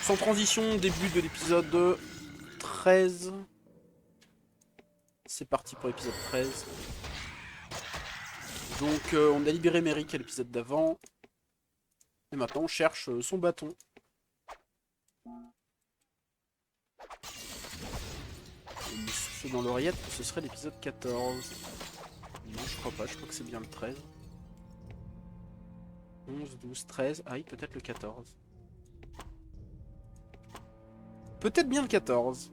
Sans transition, début de l'épisode 13. C'est parti pour l'épisode 13. Donc on a libéré Merrick à l'épisode d'avant. Et maintenant on cherche son bâton. Il me souffle dans l'oreillette que ce serait l'épisode 14. Non, je crois pas, je crois que c'est bien le 13. 11, 12, 13. Ah oui, peut-être le 14. Peut-être bien le 14.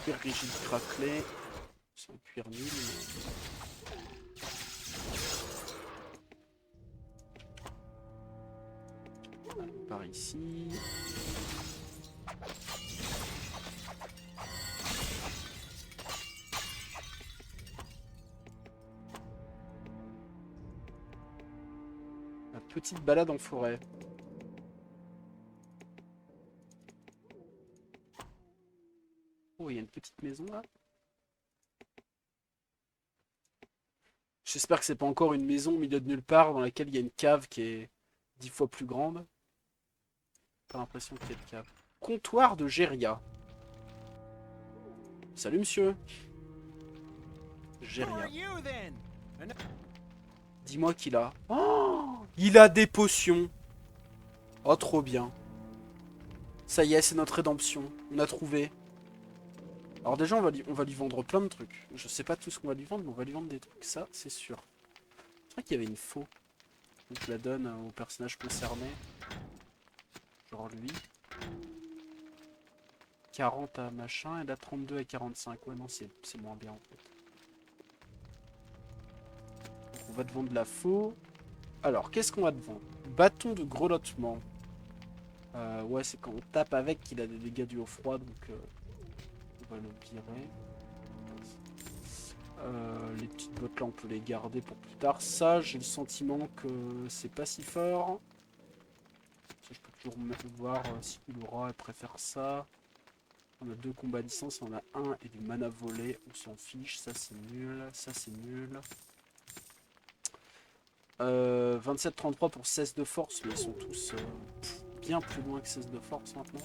Cuir rigide craquelé. C'est un cuir nul. Allez, par ici. La petite balade en forêt. Oh, il y a une petite maison là. J'espère que c'est pas encore une maison au milieu de nulle part dans laquelle il y a une cave qui est 10 fois plus grande. Pas l'impression qu'il y ait de cave. Comptoir de Géria. Salut monsieur. Géria. Dis-moi qu'il a. Oh, il a des potions. Oh, trop bien. Ça y est, c'est notre rédemption. On a trouvé. Alors déjà, on va lui vendre plein de trucs. Je sais pas tout ce qu'on va lui vendre, mais on va lui vendre des trucs. Ça, c'est sûr. C'est vrai qu'il y avait une faux. Donc je la donne au personnage concerné. Genre lui. 40 à machin, et là 32 à 45. Ouais, non, c'est moins bien en fait. Donc, on va te vendre la faux. Alors, qu'est-ce qu'on va te vendre? Bâton de grelottement. Ouais, c'est quand on tape avec qu'il a des dégâts dus au froid, donc on va le virer. Les petites bottes là, on peut les garder pour plus tard. Ça, j'ai le sentiment que c'est pas si fort. Ça, je peux toujours voir si Laura elle préfère ça. On a 2 combats à distance, on a un et du mana volé, on s'en fiche, ça c'est nul, ça c'est nul. 27-33 pour 16 de force, mais ils sont tous bien plus loin que 16 de force maintenant.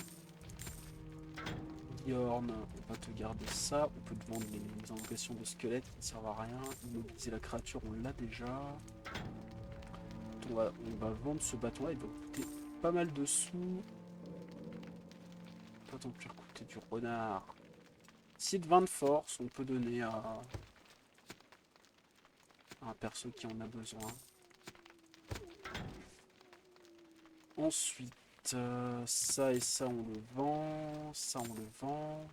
Bjorn, on va te garder ça, on peut te vendre les invocations de squelettes qui ne servent à rien. Immobiliser la créature, on l'a déjà. On va vendre ce bâton là, il va coûter pas mal de sous. Pas tant plus coûter du renard. Si de 20 de force, on peut donner à un perso qui en a besoin. Ensuite, ça et ça on le vend, ça on le vend.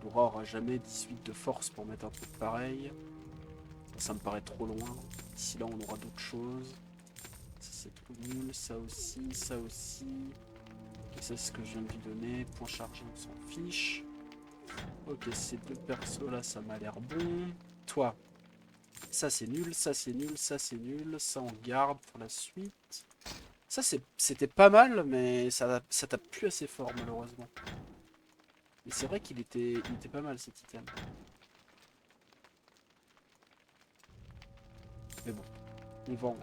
Laura aura jamais 18 de force pour mettre un truc pareil. Ça me paraît trop loin. D'ici là on aura d'autres choses. Ça c'est trop nul, ça aussi, ça aussi. Ok, ça c'est ce que je viens de lui donner. Point chargé, on s'en fiche. Ok, ces deux persos là, ça m'a l'air bon. Toi, ça c'est nul, ça c'est nul, ça c'est nul. Ça on garde pour la suite. Ça c'était pas mal, mais ça tape plus assez fort malheureusement. Mais c'est vrai il était pas mal cet item. Mais bon, on vend.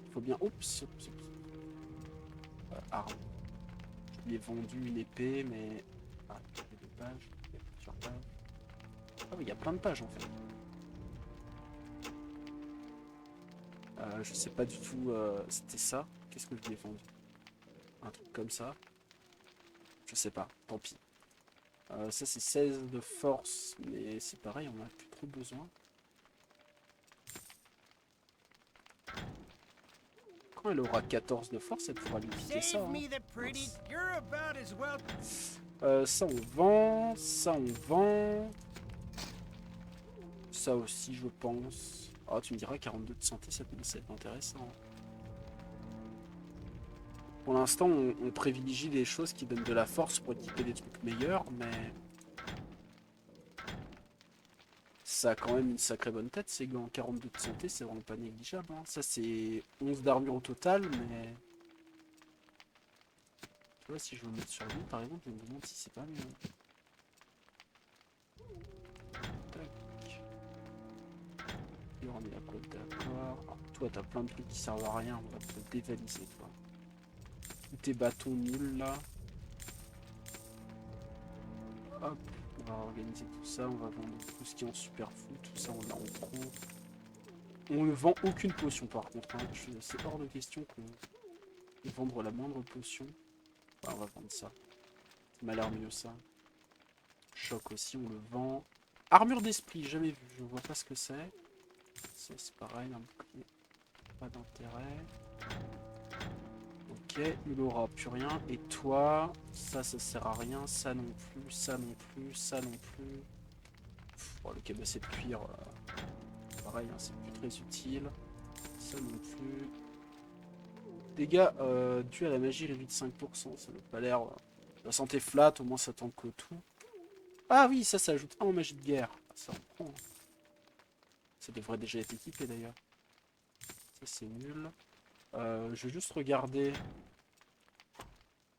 Il faut bien. Oups, oups, oups. Arme. Je lui ai vendu une épée, mais. Ah, il y a des pages. Il y a plusieurs pages. Ah oui, il y a plein de pages en fait. Je sais pas du tout. C'était ça. Qu'est-ce que je lui ai vendu? Un truc comme ça. Je sais pas, tant pis. Ça c'est 16 de force, mais c'est pareil, on en a plus trop besoin. Quand elle aura 14 de force, elle pourra lui piquer ça. Hein. Ça on vend, ça on vend. Ça aussi je pense. Ah tu me diras 42 de santé, ça peut être intéressant. Pour l'instant on privilégie les choses qui donnent de la force pour équiper des trucs meilleurs, mais ça a quand même une sacrée bonne tête, ces gants. 42 de santé, c'est vraiment pas négligeable. Hein. Ça c'est 11 d'armure au total, mais Tu vois, si je veux me mettre sur lui, par exemple, je me demande si c'est pas mieux. Tac. Et on est à quoi, d'accord. Alors, toi, t'as plein de trucs qui servent à rien, on va te dévaliser, toi. Tous tes bâtons nuls, là. Hop, on va organiser tout ça, on va vendre tout ce qui est en superfood, tout ça on l'a en trop. On ne vend aucune potion par contre, hein. C'est hors de question qu'on vendre la moindre potion. Ouais, on va vendre ça. Ça m'a l'air mieux ça. Choc aussi, on le vend. Armure d'esprit, jamais vu, je vois pas ce que c'est. Ça c'est pareil, un bouclier. Pas d'intérêt. Ok, il aura plus rien. Et toi, ça sert à rien. Ça non plus, ça non plus, ça non plus. Bon, le cabassé de cuir, pareil, hein, c'est plus très utile. Ça non plus. Dégâts dus à la magie réduit de 5%. Ça n'a pas l'air. La santé flat, au moins ça tente que tout. Ah oui, ça ajoute 1 en magie de guerre. Ah, ça en prend. Ça devrait déjà être équipé d'ailleurs. Ça c'est nul. Je vais juste regarder.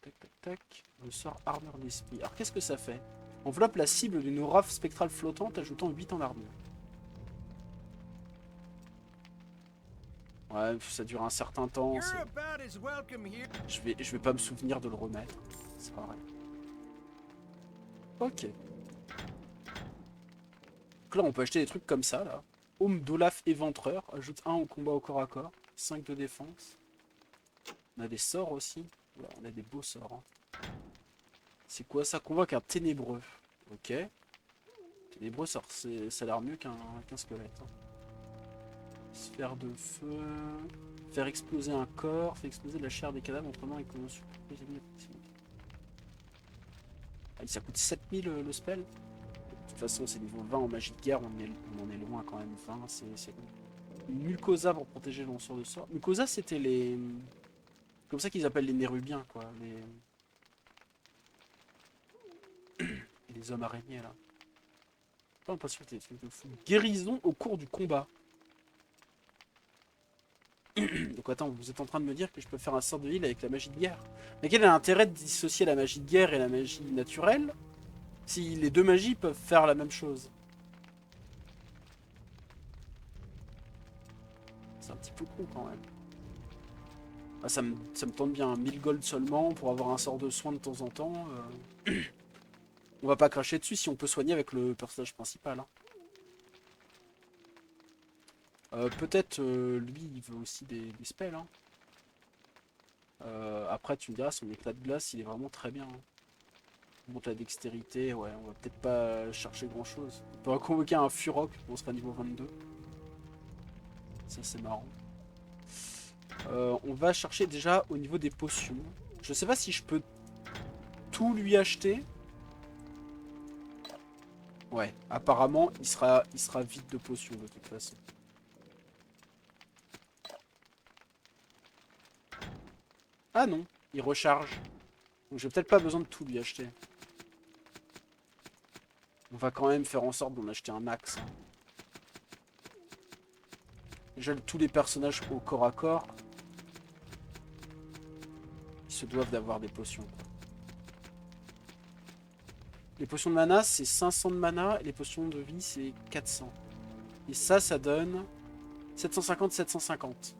Tac tac tac. Le sort armure d'esprit. Alors qu'est-ce que ça fait? Enveloppe la cible d'une aura spectrale flottante ajoutant 8 en armure. Ouais, ça dure un certain temps. Je vais pas me souvenir de le remettre. C'est pas vrai. Ok. Donc là, on peut acheter des trucs comme ça, là. Home d'Olaf Éventreur. Ajoute 1 au combat au corps à corps. 5 de défense. On a des sorts aussi. Voilà, on a des beaux sorts. Hein. C'est quoi ça? Convoque un ténébreux. Ok. Ténébreux, ça a l'air mieux qu'un squelette. Hein. Sphère de feu. Faire exploser un corps. Fait exploser la chair des cadavres en prenant les commotions. Ah, ça coûte 7000 le spell. De toute façon, c'est niveau 20 en magie de guerre. On en est loin quand même. 20, c'est bon. Mucosa pour protéger le lanceur de sort. Mucosa, c'était les. Comme ça qu'ils appellent les Nérubiens, quoi. Les hommes araignées, là. Pas l'impression que t'es des trucs de fou. Guérison au cours du combat. Donc attends, vous êtes en train de me dire que je peux faire un sort de heal avec la magie de guerre. Mais quel est l'intérêt de dissocier la magie de guerre et la magie naturelle si les deux magies peuvent faire la même chose? C'est un petit peu con quand même. Ah, ça me tente bien, 1000 gold seulement pour avoir un sort de soin de temps en temps. On va pas cracher dessus si on peut soigner avec le personnage principal. Hein. Peut-être lui il veut aussi des spells. Hein. Après tu me diras son éclat de glace il est vraiment très bien. Hein. On monte la dextérité, ouais on va peut-être pas chercher grand chose. On peut convoquer un Furok, on sera niveau 22. Ça c'est marrant. On va chercher déjà au niveau des potions. Je sais pas si je peux tout lui acheter. Ouais, apparemment il sera vide de potions de toute façon. Ah non, il recharge. Donc j'ai peut-être pas besoin de tout lui acheter. On va quand même faire en sorte d'en acheter un max. Hein. Déjà tous les personnages au corps à corps. Ils se doivent d'avoir des potions. Quoi. Les potions de mana c'est 500 de mana et les potions de vie c'est 400. Et ça donne 750-750.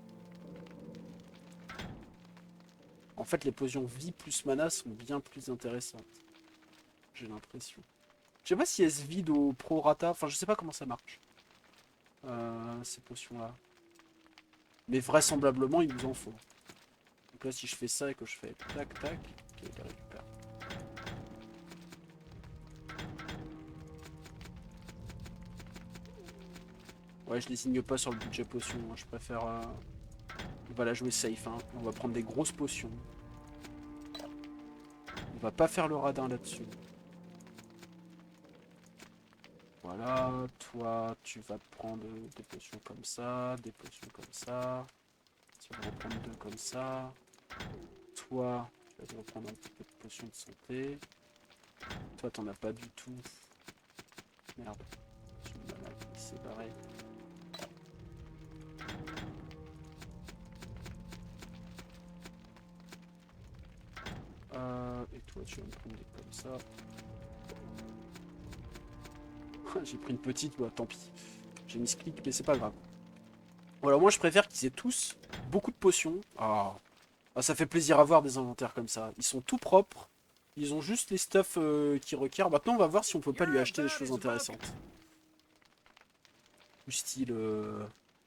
En fait les potions vie plus mana sont bien plus intéressantes. J'ai l'impression. Je sais pas si elles se vident au prorata, enfin je sais pas comment ça marche. Ces potions là. Mais vraisemblablement il nous en faut. Donc là si je fais ça et que je fais tac tac, ok, il récupère. Ouais je les signe pas sur le budget potion, hein. Je préfère... On va la jouer safe, hein. On va prendre des grosses potions. On va pas faire le radin là-dessus. Voilà, toi tu vas prendre des potions comme ça, des potions comme ça. Tu vas reprendre 2 comme ça. Toi, tu vas te reprendre un petit peu de potions de santé. Toi, t'en as pas du tout. Merde. Je me balade, c'est pareil. Et toi, tu vas me prendre des comme ça. J'ai pris une petite, bah, tant pis. J'ai mis ce clic, mais c'est pas grave. Voilà, moi je préfère qu'ils aient tous beaucoup de potions. Ah. Ah, ça fait plaisir à voir des inventaires comme ça. Ils sont tout propres. Ils ont juste les stuff qu'ils requièrent. Maintenant, on va voir si on peut pas lui acheter des choses intéressantes. Du style...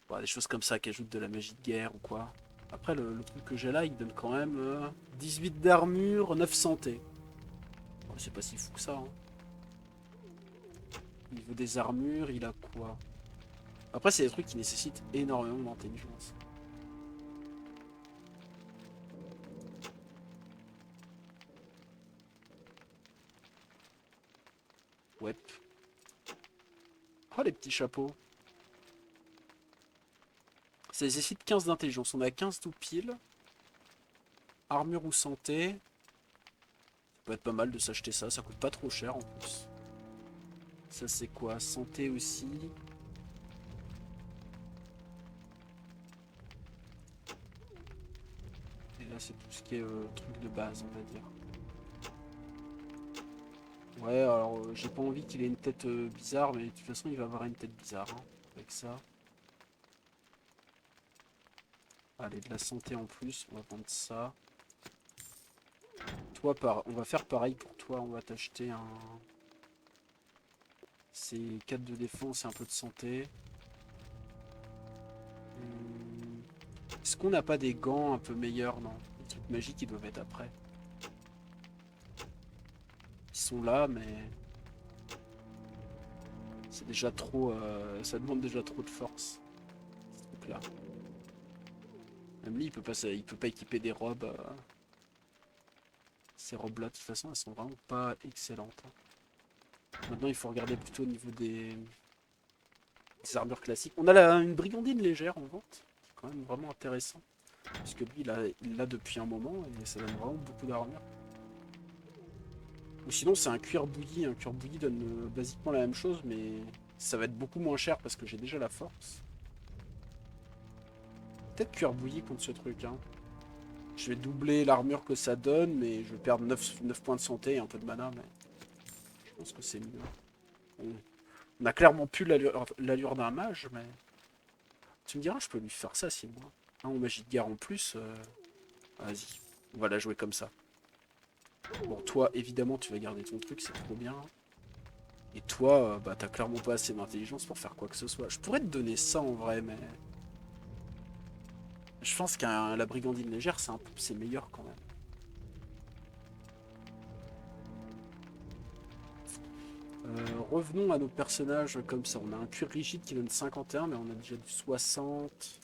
bah, des choses comme ça qui ajoutent de la magie de guerre ou quoi. Après, le truc que j'ai là, il donne quand même 18 d'armure, 9 santé. Bon, c'est pas si fou que ça. Hein. Au niveau des armures, il a quoi? Après, c'est des trucs qui nécessitent énormément d'intelligence. Ouais. Oh, les petits chapeaux. Ça nécessite 15 d'intelligence. On a 15 tout pile. Armure ou santé. Ça peut être pas mal de s'acheter ça. Ça coûte pas trop cher en plus. Ça, c'est quoi? Santé aussi. Et là, c'est tout ce qui est truc de base, on va dire. Ouais, alors j'ai pas envie qu'il ait une tête bizarre, mais de toute façon, il va avoir une tête bizarre hein, avec ça. Allez, de la santé en plus, on va prendre ça. Toi, on va faire pareil pour toi, on va t'acheter un... C'est 4 de défense et un peu de santé. Est-ce qu'on n'a pas des gants un peu meilleurs? Non, les trucs magiques, ils doivent être après. Ils sont là, mais... C'est déjà trop... ça demande déjà trop de force. Donc là. Même lui, il peut pas équiper des robes. Ces robes-là, de toute façon, elles sont vraiment pas excellentes. Maintenant, il faut regarder plutôt au niveau des armures classiques. On a une brigandine légère en vente. C'est quand même vraiment intéressant. Parce que lui, il l'a depuis un moment et ça donne vraiment beaucoup d'armure. Ou sinon, c'est un cuir bouilli. Un cuir bouilli donne basiquement la même chose, mais ça va être beaucoup moins cher parce que j'ai déjà la force. Peut-être cuir bouilli contre ce truc. Hein. Je vais doubler l'armure que ça donne, mais je vais perdre 9 points de santé et un peu de mana. Mais je pense que c'est mieux. On a clairement plus l'allure d'un mage, mais... Tu me diras, je peux lui faire ça si moi. Un en magie de guerre en plus. Vas-y, on va la jouer comme ça. Bon, toi, évidemment, tu vas garder ton truc, c'est trop bien. Et toi, bah, t'as clairement pas assez d'intelligence pour faire quoi que ce soit. Je pourrais te donner ça en vrai, mais... Je pense qu'un la brigandine légère, c'est meilleur quand même. Revenons à nos personnages comme ça. On a un cuir rigide qui donne 51, mais on a déjà du 60.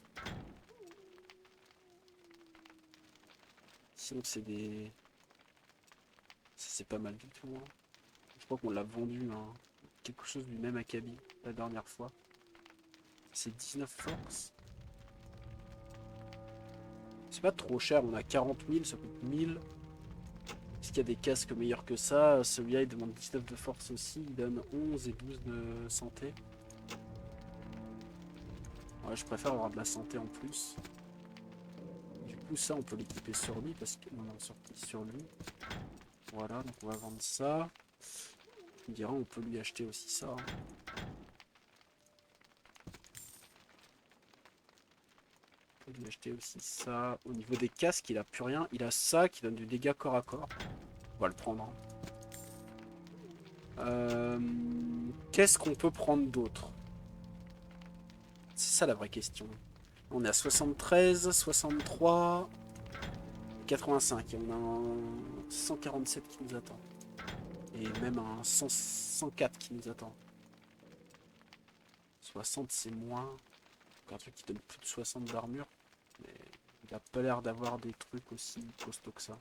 Sinon, c'est des... C'est pas mal du tout. Hein. Je crois qu'on l'a vendu hein. Quelque chose du même acabit la dernière fois. C'est 19 force. C'est pas trop cher, on a 40 000, ça coûte 1000. Est-ce qu'il y a des casques meilleurs que ça? Celui-là il demande 19 de force aussi, il donne 11 et 12 de santé. Ouais, je préfère avoir de la santé en plus. Du coup ça on peut l'équiper sur lui parce que... Non, sur lui. Voilà, donc on va vendre ça. Tu me diras, on peut lui acheter aussi ça. Hein. On peut lui acheter aussi ça. Au niveau des casques, il a plus rien. Il a ça qui donne du dégât corps à corps. On va le prendre. Hein. Qu'est-ce qu'on peut prendre d'autre? C'est ça la vraie question. On est à 73, 63, 85. Et on a un 147 qui nous attend. Et même un 104 qui nous attend. 60 c'est moins. Un truc qui donne plus de 60 d'armure. Mais il a pas l'air d'avoir des trucs aussi costauds que ça.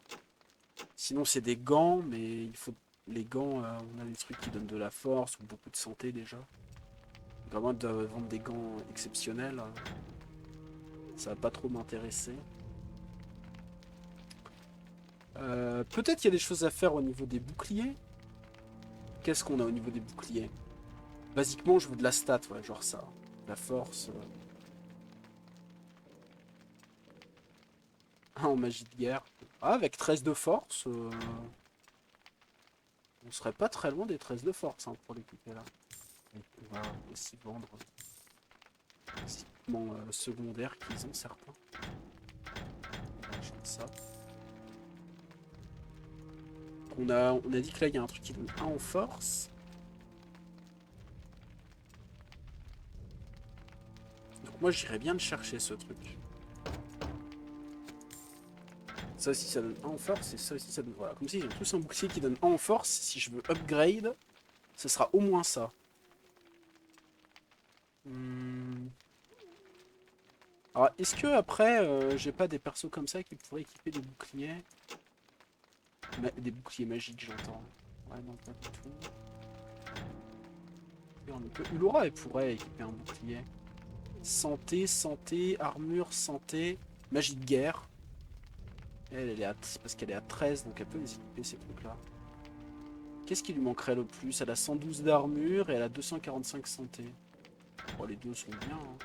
Sinon c'est des gants, mais il faut... Les gants, on a des trucs qui donnent de la force ou beaucoup de santé déjà. Vraiment de vendre des gants exceptionnels. Ça va pas trop m'intéresser. Peut-être qu'il y a des choses à faire au niveau des boucliers. Qu'est-ce qu'on a au niveau des boucliers? Basiquement, je veux de la stat, ouais, genre ça. La force. En magie de guerre. Ah, avec 13 de force. On serait pas très loin des 13 de force hein, pour l'équiper là. Et on va aussi vendre les équipements secondaires qu'ils ont certains. On va acheter ça. On a dit que là il y a un truc qui donne 1 en force. Donc moi j'irais bien le chercher ce truc. Ça aussi ça donne 1 en force et ça aussi ça donne... Voilà, comme si j'ai tous un bouclier qui donne 1 en force. Si je veux upgrade, ce sera au moins ça. Alors est-ce que après j'ai pas des persos comme ça qui pourraient équiper des boucliers? Des boucliers magiques j'entends. Ouais non pas du tout. Et on peut... Ulora elle pourrait équiper un bouclier. Santé, santé, armure, santé, magie de guerre. Elle est à... parce qu'elle est à 13, donc elle peut les équiper ces trucs-là. Qu'est-ce qui lui manquerait le plus? Elle a 112 d'armure et elle a 245 santé. Bon, les deux sont bien. Hein.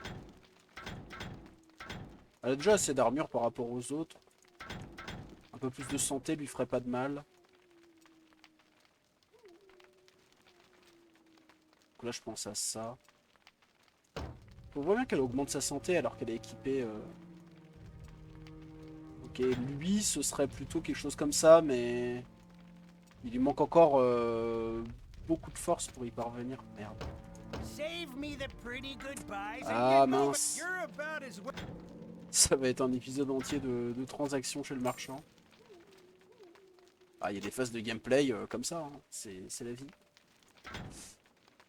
Elle a déjà assez d'armure par rapport aux autres. Un peu plus de santé lui ferait pas de mal. Donc là, je pense à ça. On voit bien qu'elle augmente sa santé alors qu'elle est équipée... Ok, lui, ce serait plutôt quelque chose comme ça, mais... Il lui manque encore beaucoup de force pour y parvenir. Merde. Ah mince. Ça va être un épisode entier de transactions chez le marchand. Ah, il y a des phases de gameplay comme ça, hein. C'est la vie.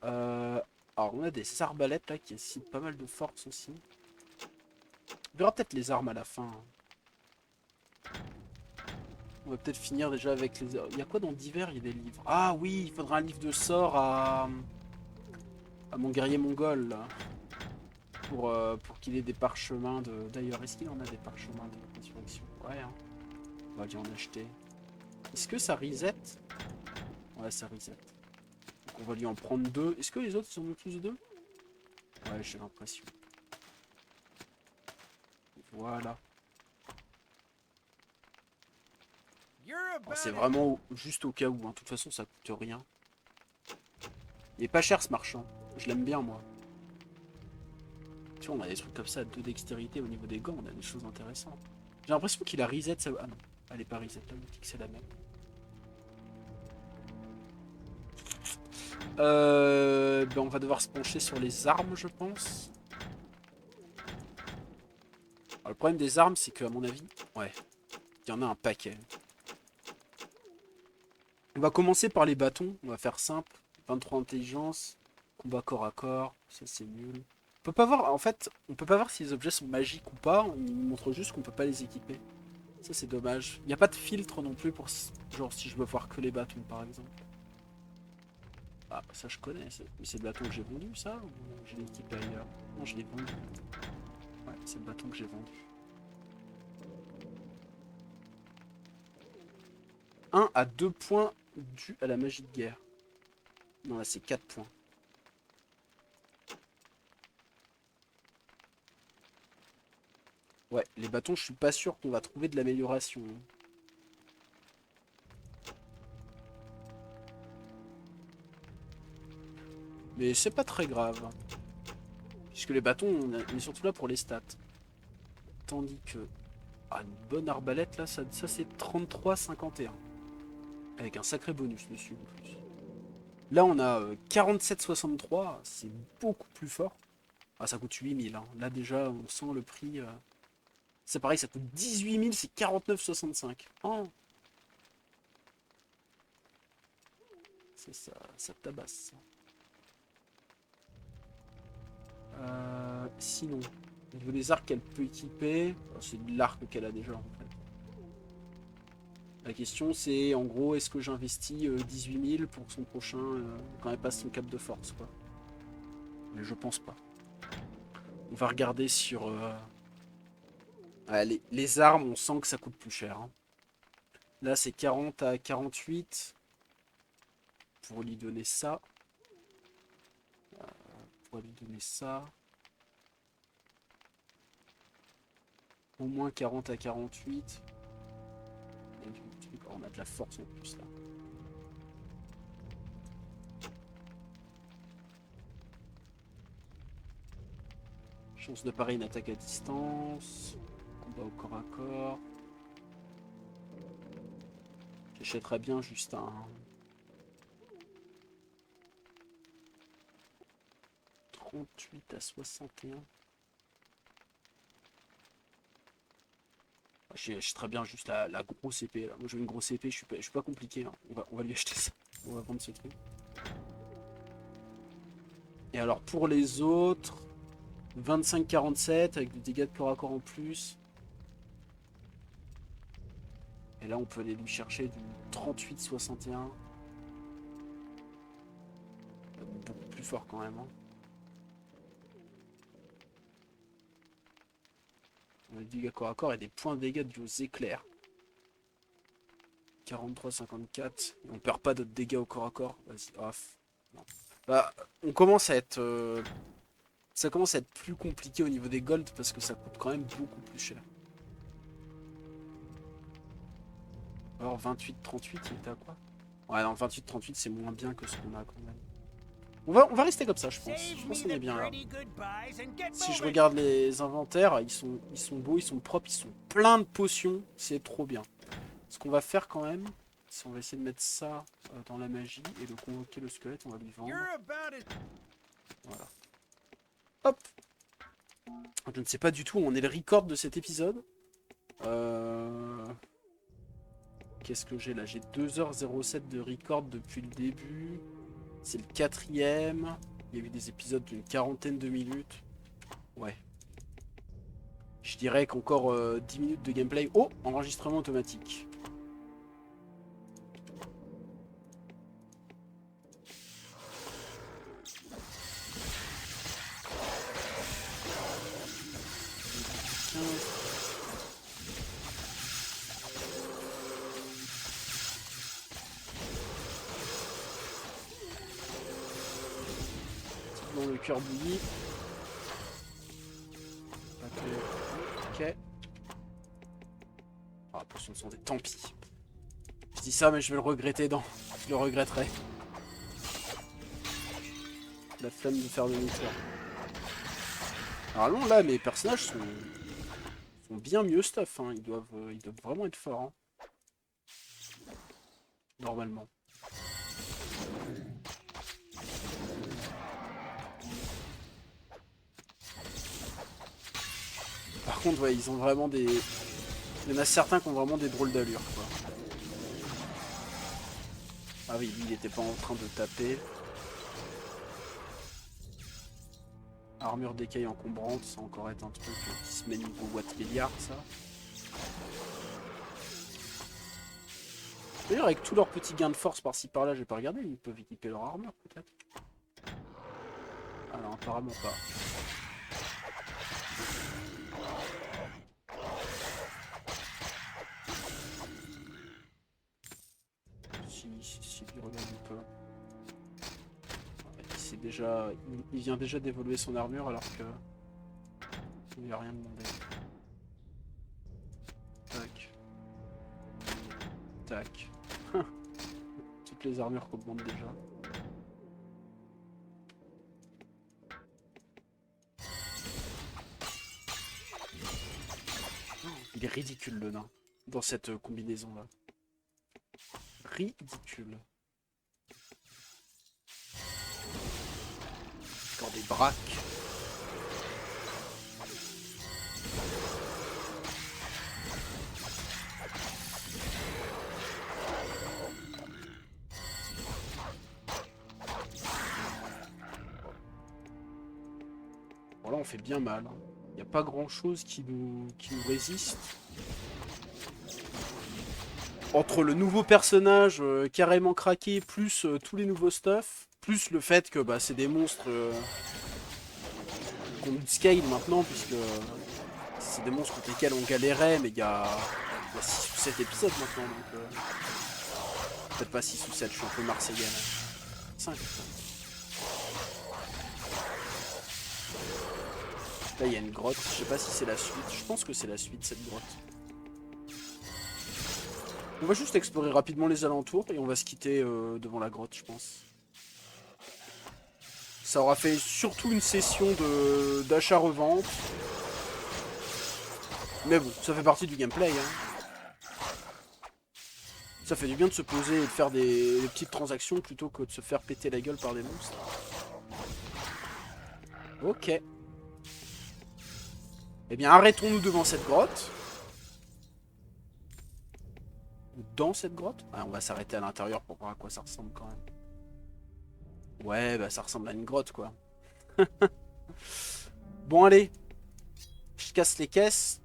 Alors on a des arbalètes là qui ont pas mal de force aussi. On verra peut-être les armes à la fin. Hein. On va peut-être finir déjà avec les... Il y a quoi dans divers? Il y a des livres. Ah oui, il faudra un livre de sort à mon guerrier mongol là. Pour qu'il ait des parchemins de... D'ailleurs, est-ce qu'il en a des parchemins de résurrection? Ouais, hein. On va bien en acheter. Est-ce que ça reset? Ouais, ça reset. Donc on va lui en prendre 2. Est-ce que les autres sont tous 2? Ouais, j'ai l'impression. Voilà. C'est vraiment juste au cas où. Hein. De toute façon, ça coûte rien. Il est pas cher ce marchand. Je l'aime bien, moi. Tu vois, on a des trucs comme ça, 2 dextérité au niveau des gants. On a des choses intéressantes. J'ai l'impression qu'il a reset ça. Ah non, elle est pas reset. La boutique, c'est la même. Ben on va devoir se pencher sur les armes, je pense. Alors, le problème des armes, c'est qu'à mon avis, ouais, il y en a un paquet. On va commencer par les bâtons. On va faire simple. 23 intelligence, combat corps à corps, ça c'est nul. On peut pas voir, en fait, on peut pas voir si les objets sont magiques ou pas. Il nous montre juste qu'on peut pas les équiper. Ça c'est dommage. Il n'y a pas de filtre non plus pour, genre, si je veux voir que les bâtons, par exemple. Ah, ça je connais. Mais c'est le bâton que j'ai vendu, ça? Ou je l'ai équipé ailleurs? Non, je l'ai vendu. Ouais, c'est le bâton que j'ai vendu. 1 à 2 points dû à la magie de guerre. Non, là c'est 4 points. Ouais, les bâtons, je suis pas sûr qu'on va trouver de l'amélioration. Mais c'est pas très grave. Puisque les bâtons, on est surtout là pour les stats. Tandis que... Ah, une bonne arbalète, là, ça c'est 33,51. Avec un sacré bonus dessus, en plus. Là, on a 47,63. C'est beaucoup plus fort. Ah, ça coûte 8000. Hein. Là, déjà, on sent le prix... C'est pareil, ça coûte 18 000, c'est 49,65. Oh. C'est ça, ça tabasse. Sinon, au niveau des arcs qu'elle peut équiper, c'est de l'arc qu'elle a déjà en fait. La question c'est en gros est-ce que j'investis 18 000 pour son prochain quand elle passe son cap de force quoi. Mais je pense pas. On va regarder sur les armes, on sent que ça coûte plus cher. Hein. Là c'est 40 à 48 pour lui donner ça. Pour lui donner ça. Au moins 40 à 48. On a de la force en plus là. Chance de parer une attaque à distance. Combat au corps à corps. J'achèterais bien juste un... 38 à 61. J'achèterais bien juste la grosse épée. Là. Moi je veux une grosse épée, je suis pas compliqué. Hein. On va lui acheter ça. On va vendre ce truc. Et alors pour les autres, 25-47 avec des dégâts de corps à corps en plus. Et là on peut aller lui chercher du 38-61. Beaucoup plus fort quand même. Hein. On a des dégâts corps à corps et des points de dégâts dus aux éclairs. 43-54. On perd pas d'autres dégâts au corps à corps. Vas-y, off. Non. Bah, on commence à être... ça commence à être plus compliqué au niveau des golds parce que ça coûte quand même beaucoup plus cher. Alors 28-38, il était à quoi? Ouais, non, 28-38, c'est moins bien que ce qu'on a quand même. On va rester comme ça, je pense. Je pense qu'on est bien là. Si je regarde les inventaires, ils sont beaux, ils sont propres, ils sont pleins de potions. C'est trop bien. Ce qu'on va faire quand même, c'est on va essayer de mettre ça dans la magie et de convoquer le squelette, on va lui vendre. Voilà. Hop. Je ne sais pas du tout où on est le record de cet épisode. Qu'est-ce que j'ai là? J'ai 2h07 de record depuis le début. C'est le 4e. Il y a eu des épisodes d'une quarantaine de minutes. Ouais. Je dirais qu'encore 10 minutes de gameplay. Oh, enregistrement automatique. Dans le cœur bouilli. Ok. Ah, potion de santé, tant pis. Je dis ça, mais je vais le regretter dans. Je le regretterai. La flemme de faire demi-tour. Normalement, là, mes personnages sont bien mieux stuff. Hein. Ils doivent vraiment être forts. Hein. Normalement. Par contre, ouais, ils ont vraiment des... Il y en a certains qui ont vraiment des drôles d'allure, quoi. Ah oui, lui, il était pas en train de taper. Armure d'écaille encombrante, ça encore être un truc qui se met niveau watt milliard, ça. D'ailleurs, avec tous leurs petits gains de force par-ci par-là, j'ai pas regardé, ils peuvent équiper leur armure, peut-être. Alors, apparemment pas. Si il regarde un peu. Il vient déjà d'évoluer son armure alors que il lui a rien demandé. Tac. Tac. Toutes les armures qu'augmente déjà. Il est ridicule le nain dans cette combinaison là. Ridicule. Encore des braques. Bon là on fait bien mal. Il n'y a pas grand chose qui nous résiste. Entre le nouveau personnage carrément craqué, plus tous les nouveaux stuff, plus le fait que bah, c'est des monstres qu'on scale maintenant, puisque c'est des monstres contre lesquels on galérait, mais il y a 6 ou 7 épisodes maintenant, donc peut-être pas 6 ou 7, je suis un peu marseillais. 5. Là il y a une grotte, je sais pas si c'est la suite, je pense que c'est la suite cette grotte. On va juste explorer rapidement les alentours et on va se quitter devant la grotte, je pense. Ça aura fait surtout une session d'achat-revente. Mais bon, ça fait partie du gameplay. Hein. Ça fait du bien de se poser et de faire des petites transactions plutôt que de se faire péter la gueule par des monstres. Ok. Eh bien, arrêtons-nous devant cette grotte. Ou dans cette grotte. Ah, on va s'arrêter à l'intérieur pour voir à quoi ça ressemble quand même. Ouais, bah ça ressemble à une grotte, quoi. Bon, allez. Je casse les caisses.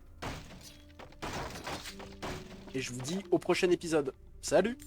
Et je vous dis au prochain épisode. Salut!